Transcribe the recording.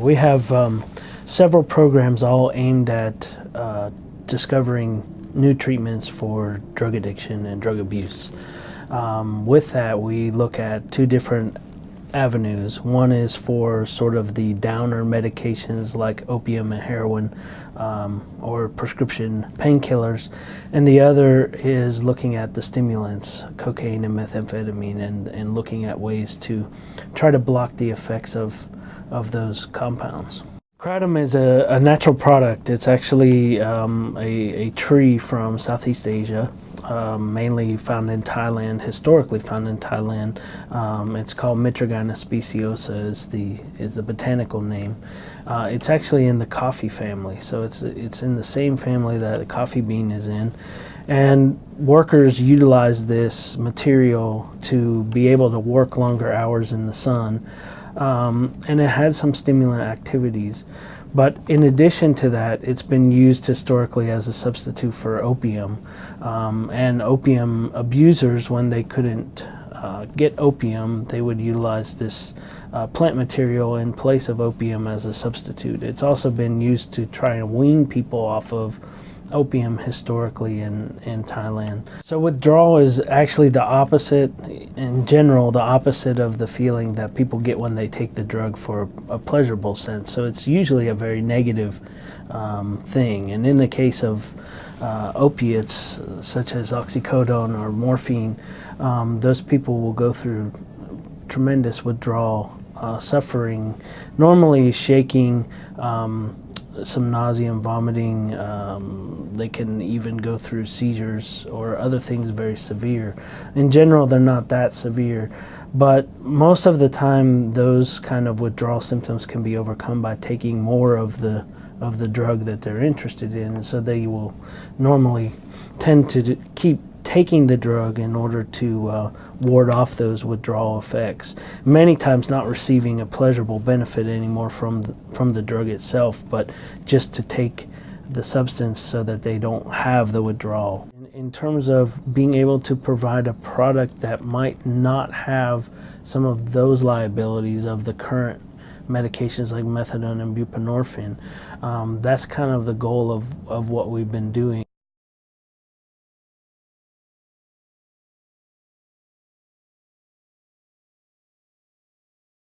We have several programs all aimed at discovering new treatments for drug addiction and drug abuse. With that, we look at two different avenues. One is for sort of the downer medications like opium and heroin, or prescription painkillers, and the other is looking at the stimulants, cocaine and methamphetamine, and looking at ways to try to block the effects of those compounds. Kratom is a natural product. It's actually a tree from Southeast Asia, mainly found in Thailand, historically found in Thailand. It's called Mitragyna speciosa is the botanical name. It's actually in the coffee family, so it's in the same family that the coffee bean is in. And workers utilize this material to be able to work longer hours in the sun. And it had some stimulant activities. But in addition to that, it's been used historically as a substitute for opium. And opium abusers, when they couldn't get opium, they would utilize this plant material in place of opium as a substitute. It's also been used to try and wean people off of opium historically in Thailand. So withdrawal is actually the opposite, in general, the opposite of the feeling that people get when they take the drug for a pleasurable sense. So it's usually a very negative thing. And in the case of opiates, such as oxycodone or morphine, those people will go through tremendous withdrawal, suffering, normally shaking, some nausea and vomiting. They can even go through seizures or other things very severe. In general, they're not that severe, but most of the time those kind of withdrawal symptoms can be overcome by taking more of the drug that they're interested in. So they will normally tend to keep taking the drug in order to ward off those withdrawal effects. Many times not receiving a pleasurable benefit anymore from the drug itself, but just to take the substance so that they don't have the withdrawal. In terms of being able to provide a product that might not have some of those liabilities of the current medications like methadone and buprenorphine, that's kind of the goal of what we've been doing.